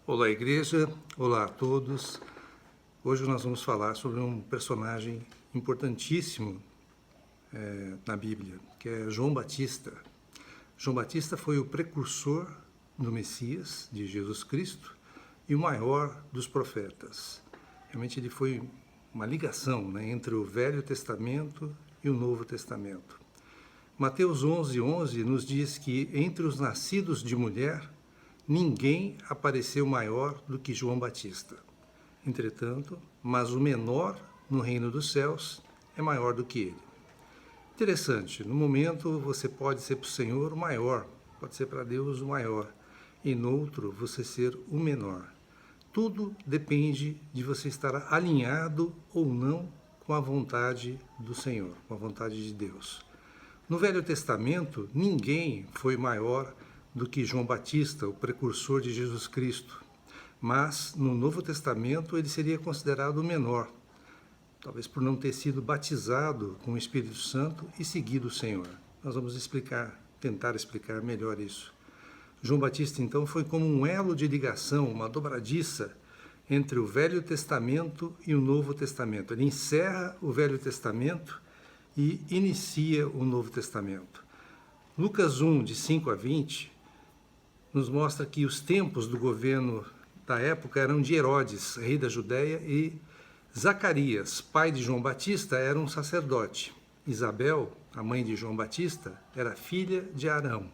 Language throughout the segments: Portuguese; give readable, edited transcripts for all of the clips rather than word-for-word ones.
Olá, igreja. Olá a todos. Hoje nós vamos falar sobre um personagem importantíssimo na Bíblia, que é João Batista. João Batista foi o precursor do Messias, de Jesus Cristo, e o maior dos profetas. Realmente ele foi uma ligação, entre o Velho Testamento e o Novo Testamento. Mateus 11:11 nos diz que entre os nascidos de mulher, ninguém apareceu maior do que João Batista. Entretanto, mas o menor no reino dos céus é maior do que ele. Interessante, no momento você pode ser para o Senhor o maior, pode ser para Deus o maior, e no outro você ser o menor. Tudo depende de você estar alinhado ou não com a vontade do Senhor, com a vontade de Deus. No Velho Testamento, ninguém foi maior do que João Batista, o precursor de Jesus Cristo. Mas, no Novo Testamento, ele seria considerado o menor, talvez por não ter sido batizado com o Espírito Santo e seguido o Senhor. Nós vamos tentar explicar melhor isso. João Batista, então, foi como um elo de ligação, uma dobradiça entre o Velho Testamento e o Novo Testamento. Ele encerra o Velho Testamento e inicia o Novo Testamento. Lucas 1, de 5 a 20, nos mostra que os tempos do governo da época eram de Herodes, rei da Judéia, e Zacarias, pai de João Batista, era um sacerdote. Isabel, a mãe de João Batista, era filha de Arão.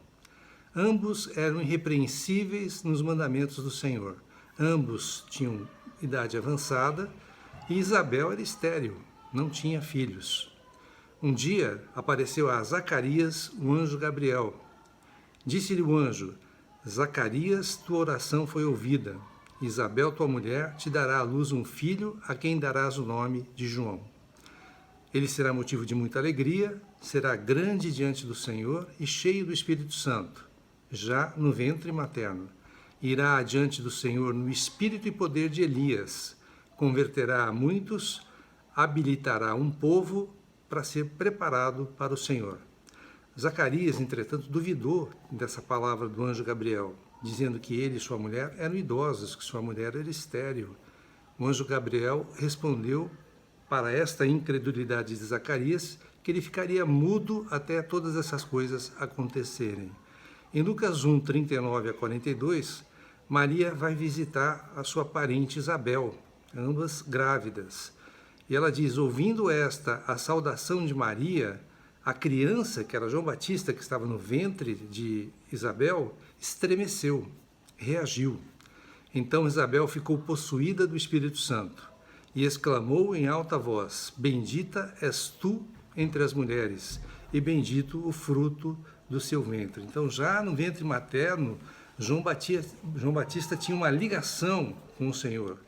Ambos eram irrepreensíveis nos mandamentos do Senhor. Ambos tinham idade avançada e Isabel era estéril, não tinha filhos. Um dia apareceu a Zacarias o anjo Gabriel. Disse-lhe o anjo: Zacarias, tua oração foi ouvida. Isabel, tua mulher, te dará à luz um filho, a quem darás o nome de João. Ele será motivo de muita alegria, será grande diante do Senhor e cheio do Espírito Santo, já no ventre materno. Irá adiante do Senhor no espírito e poder de Elias, converterá a muitos, habilitará um povo para ser preparado para o Senhor. Zacarias, entretanto, duvidou dessa palavra do anjo Gabriel, dizendo que ele e sua mulher eram idosos, que sua mulher era estéril. O anjo Gabriel respondeu para esta incredulidade de Zacarias que ele ficaria mudo até todas essas coisas acontecerem. Em Lucas 1, 39 a 42, Maria vai visitar a sua parente Isabel, ambas grávidas. E ela diz: ouvindo a saudação de Maria, a criança, que era João Batista, que estava no ventre de Isabel, estremeceu, reagiu. Então Isabel ficou possuída do Espírito Santo e exclamou em alta voz: bendita és tu entre as mulheres, e bendito o fruto do seu ventre. Então, já no ventre materno, João Batista tinha uma ligação com o Senhor.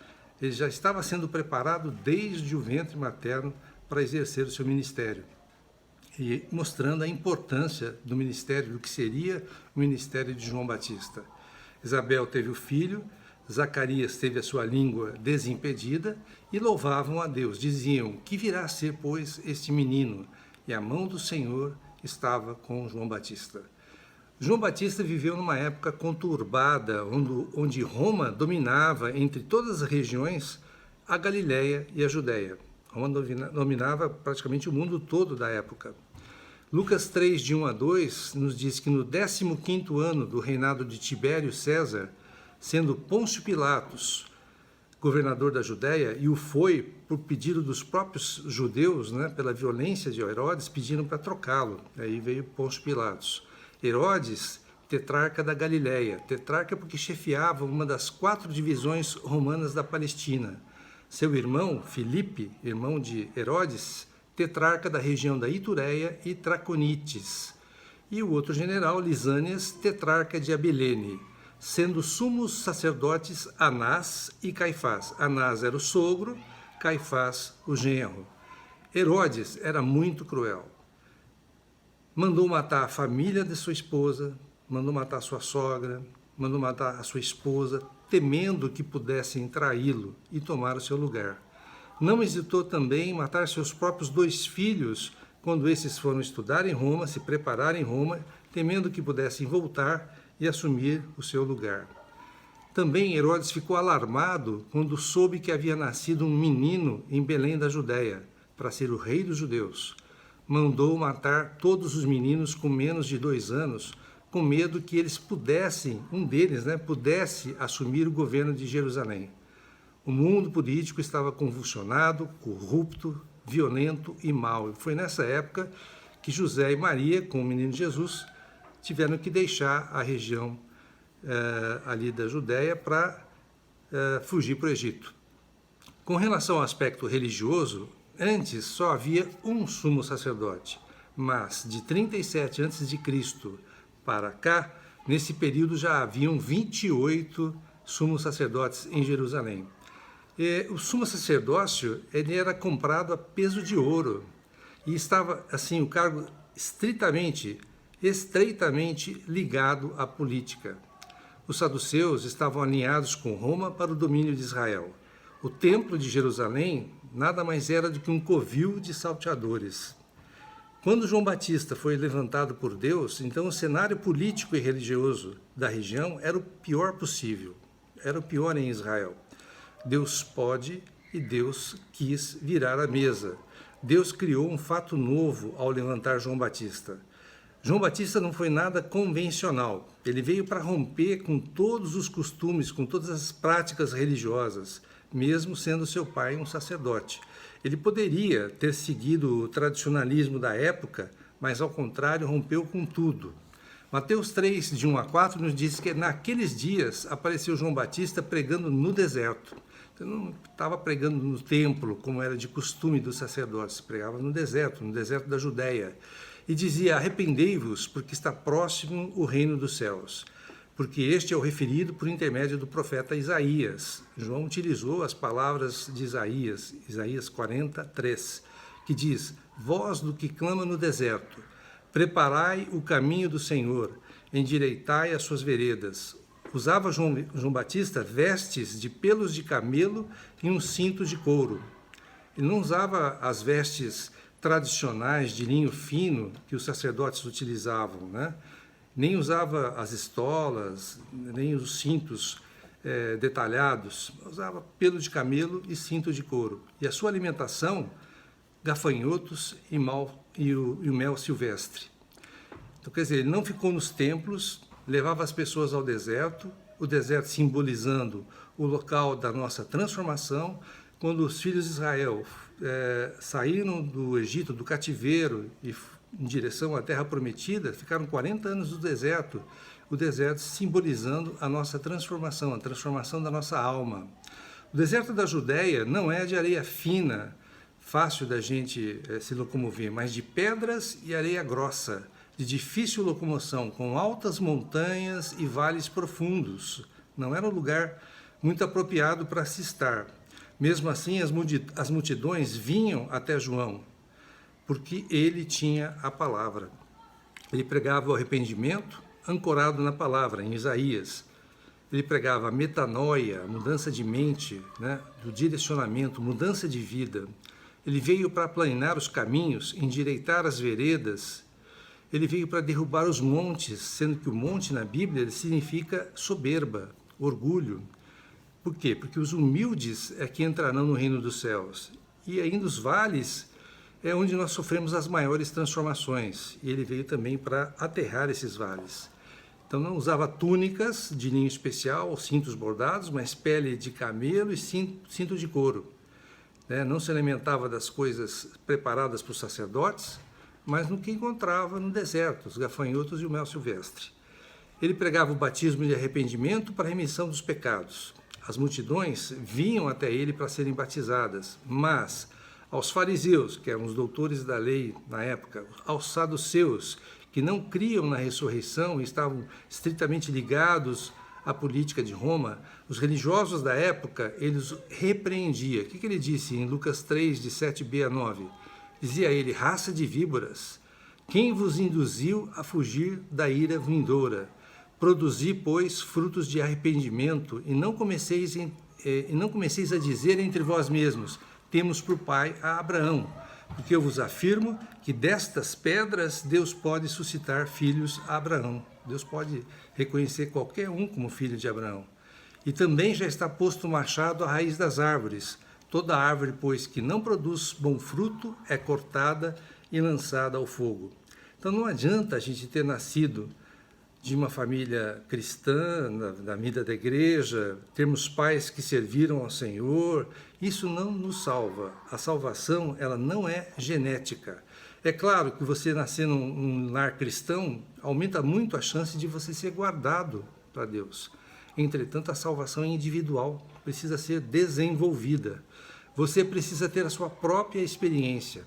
Ele já estava sendo preparado desde o ventre materno para exercer o seu ministério. E mostrando a importância do ministério, do que seria o ministério de João Batista. Isabel teve o filho, Zacarias teve a sua língua desimpedida e louvavam a Deus. Diziam: que virá a ser, pois, este menino? E a mão do Senhor estava com João Batista. João Batista viveu numa época conturbada, onde Roma dominava entre todas as regiões a Galiléia e a Judéia. Roma dominava praticamente o mundo todo da época. Lucas 3, de 1 a 2, nos diz que no 15º ano do reinado de Tibério César, sendo Pôncio Pilatos governador da Judéia, e o foi por pedido dos próprios judeus, pela violência de Herodes, pediram para trocá-lo. Aí veio Pôncio Pilatos. Herodes, tetrarca da Galiléia, tetrarca porque chefiava uma das 4 divisões romanas da Palestina. Seu irmão, Filipe, irmão de Herodes, tetrarca da região da Itureia e Traconites. E o outro general, Lisânias, tetrarca de Abilene, sendo sumos sacerdotes Anás e Caifás. Anás era o sogro, Caifás o genro. Herodes era muito cruel. Mandou matar a família de sua esposa, mandou matar sua sogra, mandou matar a sua esposa, temendo que pudessem traí-lo e tomar o seu lugar. Não hesitou também em matar seus próprios 2 filhos, quando esses foram estudar em Roma, se preparar em Roma, temendo que pudessem voltar e assumir o seu lugar. Também Herodes ficou alarmado quando soube que havia nascido um menino em Belém da Judéia, para ser o rei dos judeus. Mandou matar todos os meninos com menos de 2 anos, com medo que eles pudessem, um deles, pudesse assumir o governo de Jerusalém. O mundo político estava convulsionado, corrupto, violento e mau. Foi nessa época que José e Maria, com o menino Jesus, tiveram que deixar a região ali da Judéia para fugir para o Egito. Com relação ao aspecto religioso, antes só havia um sumo sacerdote, mas de 37 a.C. para cá, nesse período já haviam 28 sumos sacerdotes em Jerusalém. O sumo sacerdócio ele era comprado a peso de ouro e estava assim o cargo estreitamente ligado à política. Os saduceus estavam alinhados com Roma para o domínio de Israel. O templo de Jerusalém nada mais era do que um covil de salteadores. Quando João Batista foi levantado por Deus, então o cenário político e religioso da região era o pior possível, era o pior em Israel. Deus pode e Deus quis virar a mesa. Deus criou um fato novo ao levantar João Batista. João Batista não foi nada convencional. Ele veio para romper com todos os costumes, com todas as práticas religiosas, mesmo sendo seu pai um sacerdote. Ele poderia ter seguido o tradicionalismo da época, mas ao contrário rompeu com tudo. Mateus 3, de 1 a 4, nos diz que naqueles dias apareceu João Batista pregando no deserto. Então, não estava pregando no templo, como era de costume dos sacerdotes, pregava no deserto da Judéia. E dizia, arrependei-vos, porque está próximo o reino dos céus. Porque este é o referido por intermédio do profeta Isaías. João utilizou as palavras de Isaías, Isaías 43, que diz, voz do que clama no deserto, preparai o caminho do Senhor, endireitai as suas veredas. Usava João Batista vestes de pelos de camelo e um cinto de couro. Ele não usava as vestes tradicionais de linho fino que os sacerdotes utilizavam, nem usava as estolas, nem os cintos detalhados, usava pelo de camelo e cinto de couro. E a sua alimentação, gafanhotos e o mel silvestre. Então, quer dizer, ele não ficou nos templos, levava as pessoas ao deserto, o deserto simbolizando o local da nossa transformação. Quando os filhos de Israel saíram do Egito, do cativeiro, e em direção à Terra Prometida, ficaram 40 anos no deserto, o deserto simbolizando a nossa transformação, a transformação da nossa alma. O deserto da Judéia não é de areia fina, fácil da gente se locomover, mas de pedras e areia grossa, de difícil locomoção, com altas montanhas e vales profundos. Não era um lugar muito apropriado para se estar. Mesmo assim, as multidões vinham até João, porque ele tinha a palavra. Ele pregava o arrependimento, ancorado na palavra, em Isaías. Ele pregava a metanoia, a mudança de mente, do direcionamento, mudança de vida. Ele veio para aplanar os caminhos, endireitar as veredas. Ele veio para derrubar os montes, sendo que o monte na Bíblia ele significa soberba, orgulho. Por quê? Porque os humildes é que entrarão no reino dos céus. E ainda os vales é onde nós sofremos as maiores transformações. E ele veio também para aterrar esses vales. Então não usava túnicas de linho especial, cintos bordados, mas pele de camelo e cinto de couro. Não se alimentava das coisas preparadas para os sacerdotes, mas no que encontrava no deserto, os gafanhotos e o mel silvestre. Ele pregava o batismo de arrependimento para a remissão dos pecados. As multidões vinham até ele para serem batizadas, mas aos fariseus, que eram os doutores da lei na época, aos saduceus, que não criam na ressurreição e estavam estritamente ligados à política de Roma, os religiosos da época, eles repreendiam. O que ele disse em Lucas 3, de 7b a 9? Dizia ele, raça de víboras, quem vos induziu a fugir da ira vindoura? Produzi, pois, frutos de arrependimento, e não comeceis a dizer entre vós mesmos, temos por pai a Abraão, porque eu vos afirmo que destas pedras Deus pode suscitar filhos a Abraão. Deus pode reconhecer qualquer um como filho de Abraão. E também já está posto o machado à raiz das árvores. Toda árvore, pois, que não produz bom fruto, é cortada e lançada ao fogo. Então não adianta a gente ter nascido de uma família cristã, da vida da igreja, termos pais que serviram ao Senhor, isso não nos salva. A salvação, ela não é genética. É claro que você nascer num lar cristão aumenta muito a chance de você ser guardado para Deus. Entretanto, a salvação é individual, precisa ser desenvolvida. Você precisa ter a sua própria experiência.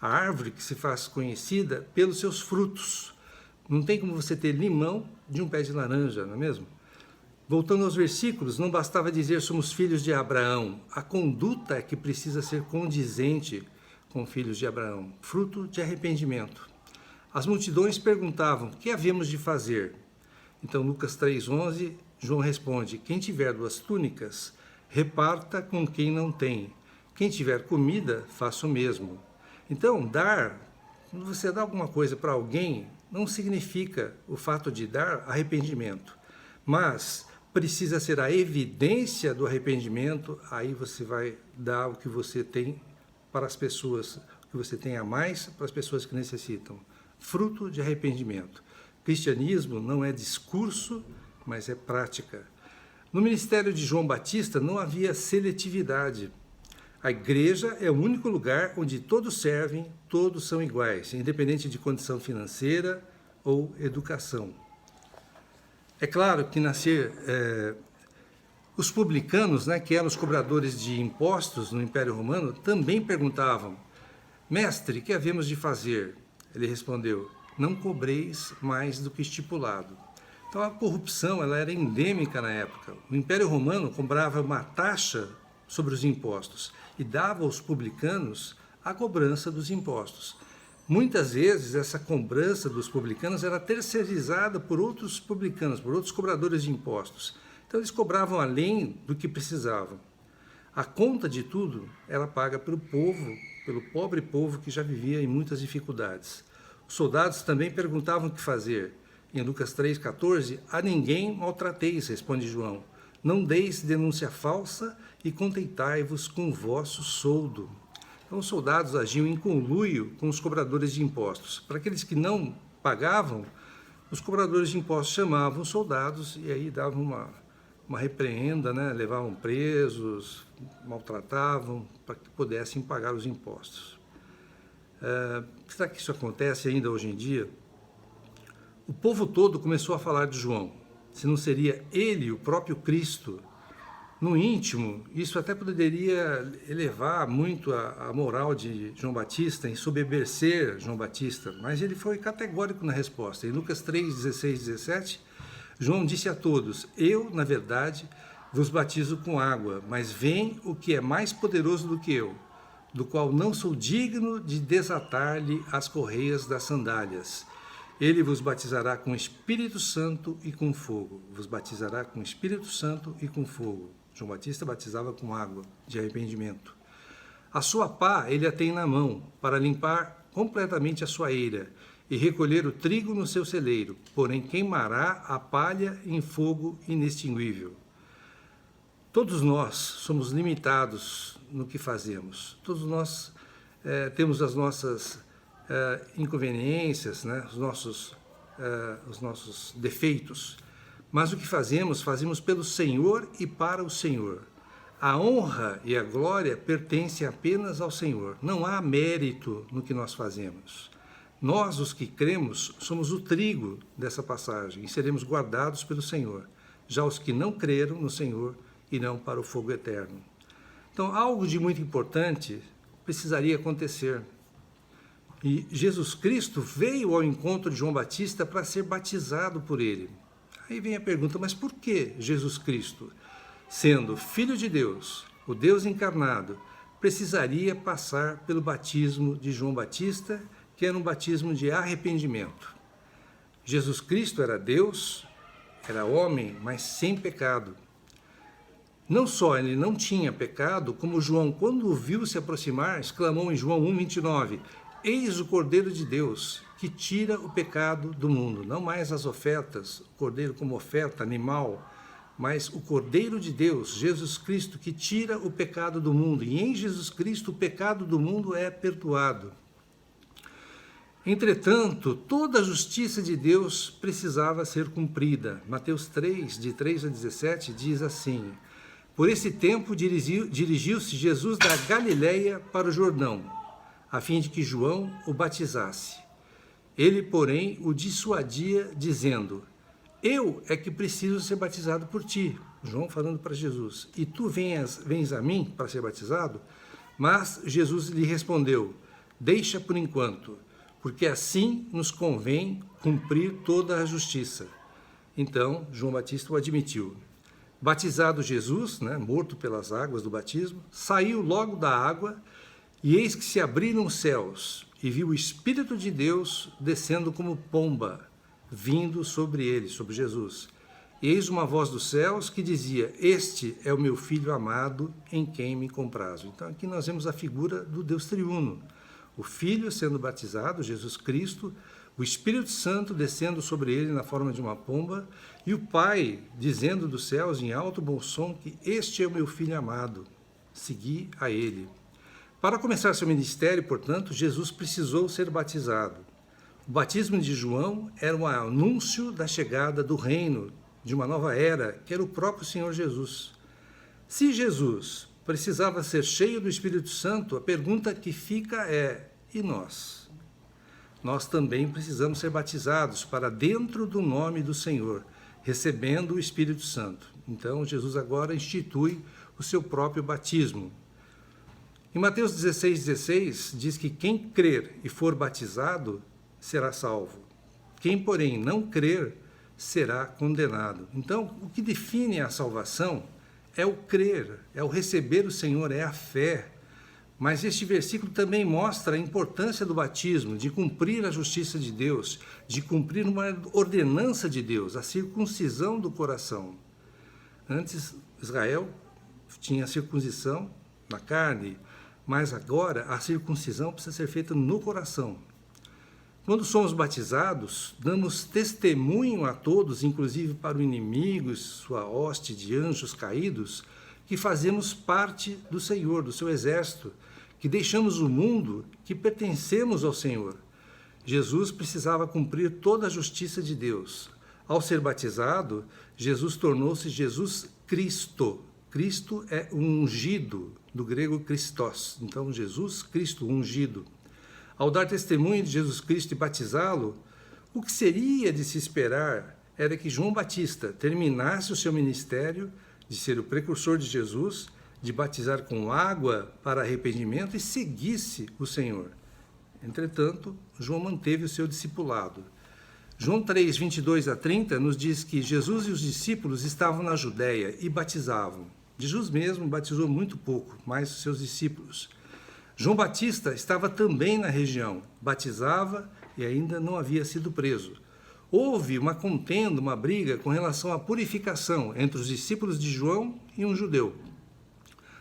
A árvore que se faz conhecida pelos seus frutos. Não tem como você ter limão de um pé de laranja, não é mesmo? Voltando aos versículos, não bastava dizer somos filhos de Abraão. A conduta é que precisa ser condizente com filhos de Abraão, fruto de arrependimento. As multidões perguntavam, o que havemos de fazer? Então, Lucas 3,11, João responde, quem tiver 2 túnicas, reparta com quem não tem. Quem tiver comida, faça o mesmo. Então, quando você dá alguma coisa para alguém, não significa o fato de dar arrependimento, mas precisa ser a evidência do arrependimento, aí você vai dar o que você tem para as pessoas, o que você tem a mais para as pessoas que necessitam. Fruto de arrependimento. Cristianismo não é discurso, mas é prática. No ministério de João Batista não havia seletividade. A igreja é o único lugar onde todos servem, todos são iguais, independente de condição financeira ou educação. É claro que os publicanos, que eram os cobradores de impostos no Império Romano, também perguntavam, mestre, que havemos de fazer? Ele respondeu, não cobreis mais do que estipulado. Então a corrupção ela era endêmica na época. O Império Romano cobrava uma taxa sobre os impostos e dava aos publicanos a cobrança dos impostos. Muitas vezes essa cobrança dos publicanos era terceirizada por outros publicanos, por outros cobradores de impostos. Então eles cobravam além do que precisavam. A conta de tudo era paga pelo povo, pelo pobre povo que já vivia em muitas dificuldades. Os soldados também perguntavam o que fazer. Em Lucas 3,14, a ninguém maltrateis, responde João. Não deis denúncia falsa e contentai-vos com o vosso soldo. Então, os soldados agiam em conluio com os cobradores de impostos. Para aqueles que não pagavam, os cobradores de impostos chamavam os soldados e aí davam uma repreenda, levavam presos, maltratavam para que pudessem pagar os impostos. Será que isso acontece ainda hoje em dia? O povo todo começou a falar de João. Se não seria ele, o próprio Cristo? No íntimo, isso até poderia elevar muito a moral de João Batista, ensoberbecer João Batista, mas ele foi categórico na resposta. Em Lucas 3, 16, 17, João disse a todos, eu, na verdade, vos batizo com água, mas vem o que é mais poderoso do que eu, do qual não sou digno de desatar-lhe as correias das sandálias. Ele vos batizará com Espírito Santo e com fogo. Vos batizará com Espírito Santo e com fogo. João Batista batizava com água de arrependimento. A sua pá ele a tem na mão, para limpar completamente a sua eira e recolher o trigo no seu celeiro, porém queimará a palha em fogo inextinguível. Todos nós somos limitados no que fazemos. Todos nós temos as nossas inconveniências, os nossos defeitos. Mas o que fazemos pelo Senhor e para o Senhor. A honra e a glória pertencem apenas ao Senhor. Não há mérito no que nós fazemos. Nós, os que cremos, somos o trigo dessa passagem e seremos guardados pelo Senhor. Já os que não creram no Senhor irão para o fogo eterno. Então, algo de muito importante precisaria acontecer. E Jesus Cristo veio ao encontro de João Batista para ser batizado por ele. Aí vem a pergunta, mas por que Jesus Cristo, sendo Filho de Deus, o Deus encarnado, precisaria passar pelo batismo de João Batista, que era um batismo de arrependimento? Jesus Cristo era Deus, era homem, mas sem pecado. Não só ele não tinha pecado, como João, quando o viu se aproximar, exclamou em João 1,29, eis o Cordeiro de Deus, que tira o pecado do mundo. Não mais as ofertas, o cordeiro como oferta animal, mas o Cordeiro de Deus, Jesus Cristo, que tira o pecado do mundo. E em Jesus Cristo o pecado do mundo é perdoado. Entretanto, toda a justiça de Deus precisava ser cumprida. Mateus 3, de 3 a 17, diz assim: Por esse tempo dirigiu-se Jesus da Galileia para o Jordão, a fim de que João o batizasse. Ele, porém, o dissuadia, dizendo: Eu é que preciso ser batizado por ti. João falando para Jesus: E tu vens a mim para ser batizado? Mas Jesus lhe respondeu: Deixa por enquanto, porque assim nos convém cumprir toda a justiça. Então, João Batista o admitiu. Batizado Jesus, morto pelas águas do batismo, saiu logo da água, e eis que se abriram os céus, e viu o Espírito de Deus descendo como pomba, vindo sobre ele, sobre Jesus. E eis uma voz dos céus que dizia: Este é o meu Filho amado, em quem me comprazo. Então aqui nós vemos a figura do Deus triuno. O Filho sendo batizado, Jesus Cristo, o Espírito Santo descendo sobre ele na forma de uma pomba, e o Pai dizendo dos céus em alto bom som que este é o meu Filho amado, segui a ele. Para começar seu ministério, portanto, Jesus precisou ser batizado. O batismo de João era um anúncio da chegada do reino, de uma nova era, que era o próprio Senhor Jesus. Se Jesus precisava ser cheio do Espírito Santo, a pergunta que fica é: e nós? Nós também precisamos ser batizados para dentro do nome do Senhor, recebendo o Espírito Santo. Então, Jesus agora institui o seu próprio batismo. Em Mateus 16,16, diz que quem crer e for batizado será salvo. Quem, porém, não crer será condenado. Então, o que define a salvação é o crer, é o receber o Senhor, é a fé. Mas este versículo também mostra a importância do batismo, de cumprir a justiça de Deus, de cumprir uma ordenança de Deus, a circuncisão do coração. Antes, Israel tinha a circuncisão na carne, mas agora a circuncisão precisa ser feita no coração. Quando somos batizados, damos testemunho a todos, inclusive para o inimigo e sua hoste de anjos caídos, que fazemos parte do Senhor, do seu exército, que deixamos o mundo, que pertencemos ao Senhor. Jesus precisava cumprir toda a justiça de Deus. Ao ser batizado, Jesus tornou-se Jesus Cristo. Cristo é um ungido, do grego Christos. Então, Jesus Cristo, ungido. Ao dar testemunho de Jesus Cristo e batizá-lo, o que seria de se esperar era que João Batista terminasse o seu ministério de ser o precursor de Jesus, de batizar com água para arrependimento e seguisse o Senhor. Entretanto, João manteve o seu discipulado. João 3, 22 a 30 nos diz que Jesus e os discípulos estavam na Judéia e batizavam. Jesus mesmo batizou muito pouco, mais os seus discípulos. João Batista estava também na região, batizava e ainda não havia sido preso. Houve uma contenda, uma briga com relação à purificação entre os discípulos de João e um judeu.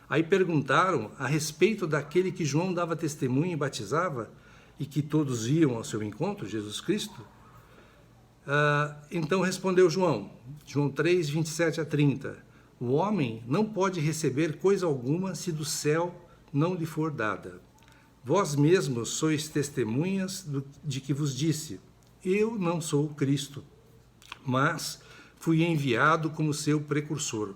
Aí perguntaram a respeito daquele que João dava testemunho e batizava e que todos iam ao seu encontro, Jesus Cristo. Então respondeu João 3, 27 a 30, o homem não pode receber coisa alguma se do céu não lhe for dada. Vós mesmos sois testemunhas de que vos disse, eu não sou o Cristo, mas fui enviado como seu precursor.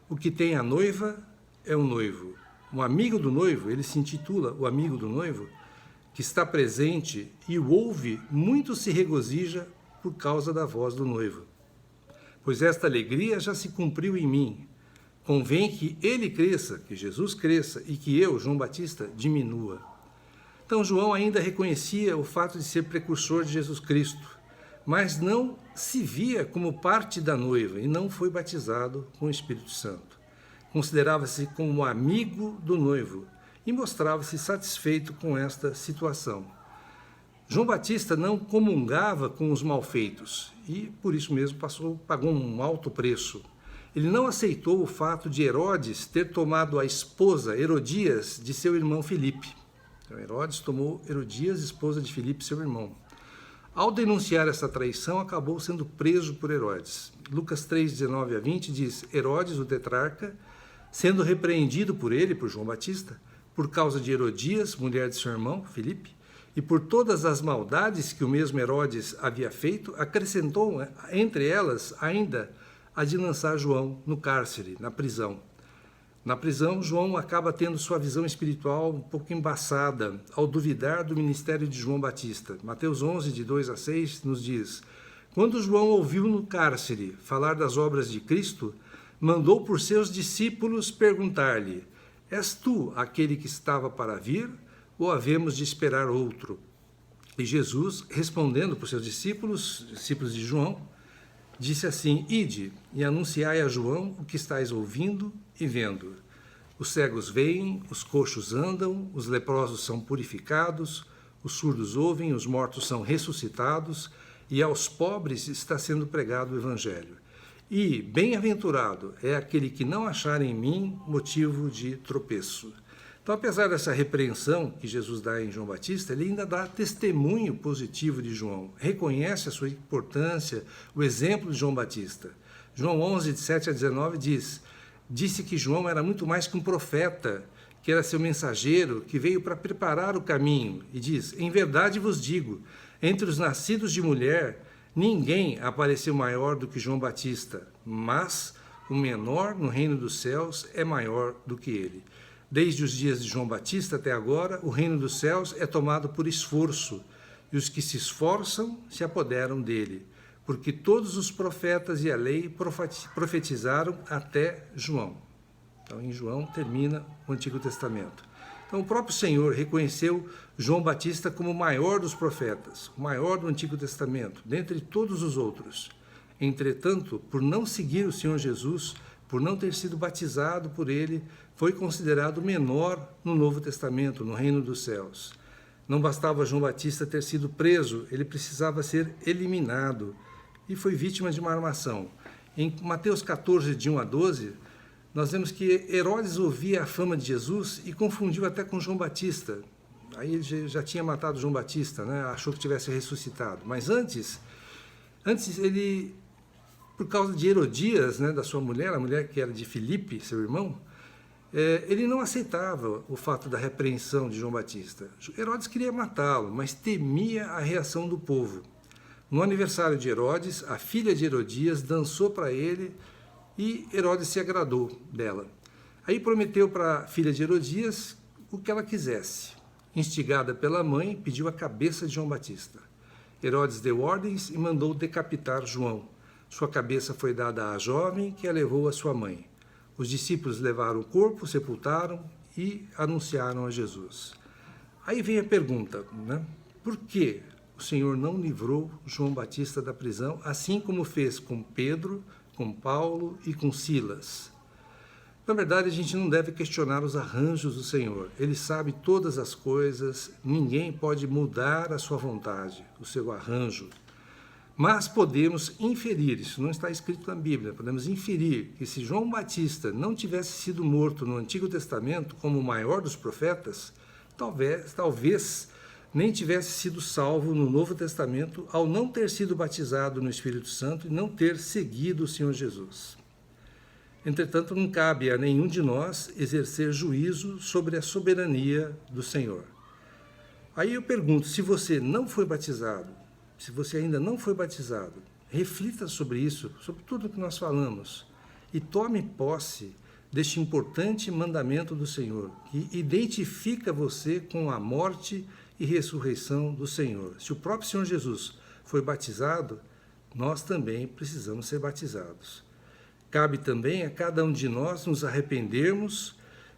O que tem a noiva é o noivo. Um amigo do noivo, ele se intitula o amigo do noivo, que está presente e o ouve, muito se regozija por causa da voz do noivo. Pois esta alegria já se cumpriu em mim. Convém que ele cresça, que Jesus cresça, e que eu, João Batista, diminua. Então, João ainda reconhecia o fato de ser precursor de Jesus Cristo, mas não se via como parte da noiva e não foi batizado com o Espírito Santo. Considerava-se como amigo do noivo e mostrava-se satisfeito com esta situação. João Batista não comungava com os malfeitos e, por isso mesmo, pagou um alto preço. Ele não aceitou o fato de Herodes ter tomado a esposa, Herodias, de seu irmão Filipe. Então, Herodes tomou Herodias, esposa de Filipe, seu irmão. Ao denunciar essa traição, acabou sendo preso por Herodes. Lucas 3, 19 a 20 diz: Herodes, o tetrarca, sendo repreendido por ele, por João Batista, por causa de Herodias, mulher de seu irmão, Filipe, e por todas as maldades que o mesmo Herodes havia feito, acrescentou entre elas ainda a de lançar João no cárcere, na prisão. Na prisão, João acaba tendo sua visão espiritual um pouco embaçada ao duvidar do ministério de João Batista. Mateus 11, de 2 a 6, nos diz: Quando João ouviu no cárcere falar das obras de Cristo, mandou por seus discípulos perguntar-lhe: És tu aquele que estava para vir, ou havemos de esperar outro? E Jesus, respondendo por seus discípulos de João, disse assim: Ide e anunciai a João o que estáis ouvindo e vendo. Os cegos veem, os coxos andam, os leprosos são purificados, os surdos ouvem, os mortos são ressuscitados, e aos pobres está sendo pregado o evangelho. E bem-aventurado é aquele que não achar em mim motivo de tropeço. Então, apesar dessa repreensão que Jesus dá em João Batista, ele ainda dá testemunho positivo de João, reconhece a sua importância, o exemplo de João Batista. João 11, de 7 a 19 disse que João era muito mais que um profeta, que era seu mensageiro, que veio para preparar o caminho. E diz: Em verdade vos digo, entre os nascidos de mulher, ninguém apareceu maior do que João Batista, mas o menor no reino dos céus é maior do que ele. Desde os dias de João Batista até agora, o reino dos céus é tomado por esforço, e os que se esforçam se apoderam dele, porque todos os profetas e a lei profetizaram até João. Então, em João termina o Antigo Testamento. Então, o próprio Senhor reconheceu João Batista como o maior dos profetas, o maior do Antigo Testamento, dentre todos os outros. Entretanto, por não seguir o Senhor Jesus, por não ter sido batizado por ele, foi considerado menor no Novo Testamento, no reino dos céus. Não bastava João Batista ter sido preso, ele precisava ser eliminado e foi vítima de uma armação. Em Mateus 14, de 1 a 12, nós vemos que Herodes ouvia a fama de Jesus e confundiu até com João Batista. Aí ele já tinha matado João Batista, né? Achou que tivesse ressuscitado. Mas antes ele, por causa de Herodias, né, da sua mulher, a mulher que era de Filipe, seu irmão, ele não aceitava o fato da repreensão de João Batista. Herodes queria matá-lo, mas temia a reação do povo. No aniversário de Herodes, a filha de Herodias dançou para ele e Herodes se agradou dela. Aí prometeu para a filha de Herodias o que ela quisesse. Instigada pela mãe, pediu a cabeça de João Batista. Herodes deu ordens e mandou decapitar João. Sua cabeça foi dada à jovem, que a levou à sua mãe. Os discípulos levaram o corpo, sepultaram e anunciaram a Jesus. Aí vem a pergunta, né? Por que o Senhor não livrou João Batista da prisão, assim como fez com Pedro, com Paulo e com Silas? Na verdade, a gente não deve questionar os arranjos do Senhor. Ele sabe todas as coisas, ninguém pode mudar a sua vontade, o seu arranjo. Mas podemos inferir, isso não está escrito na Bíblia, podemos inferir que se João Batista não tivesse sido morto no Antigo Testamento como o maior dos profetas, talvez nem tivesse sido salvo no Novo Testamento ao não ter sido batizado no Espírito Santo e não ter seguido o Senhor Jesus. Entretanto, não cabe a nenhum de nós exercer juízo sobre a soberania do Senhor. Aí eu pergunto, se você não foi batizado, se você ainda não foi batizado, reflita sobre isso, sobre tudo o que nós falamos, e tome posse deste importante mandamento do Senhor, que identifica você com a morte e ressurreição do Senhor. Se o próprio Senhor Jesus foi batizado, nós também precisamos ser batizados. Cabe também a cada um de nós nos arrependermos,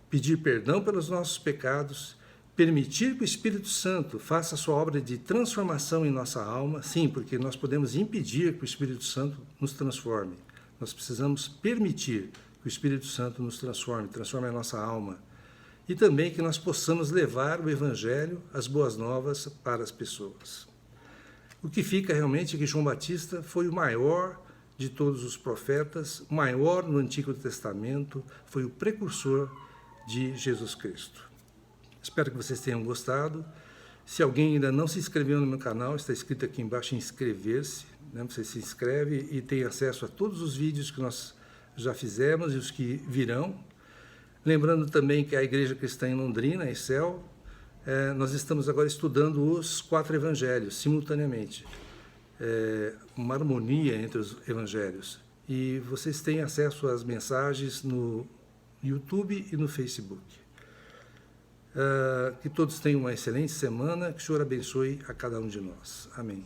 pedir perdão pelos nossos pecados, permitir que o Espírito Santo faça a sua obra de transformação em nossa alma. Sim, porque nós podemos impedir que o Espírito Santo nos transforme. Nós precisamos permitir que o Espírito Santo nos transforme a nossa alma. E também que nós possamos levar o Evangelho, as boas novas, para as pessoas. O que fica realmente é que João Batista foi o maior de todos os profetas, o maior no Antigo Testamento, foi o precursor de Jesus Cristo. Espero que vocês tenham gostado. Se alguém ainda não se inscreveu no meu canal, está escrito aqui embaixo inscrever-se, né? Você se inscreve e tem acesso a todos os vídeos que nós já fizemos e os que virão. Lembrando também que a Igreja Cristã em Londrina, ICEL, nós estamos agora estudando os 4 evangelhos simultaneamente. Uma harmonia entre os evangelhos. E vocês têm acesso às mensagens no YouTube e no Facebook. Que todos tenham uma excelente semana, que o Senhor abençoe a cada um de nós. Amém.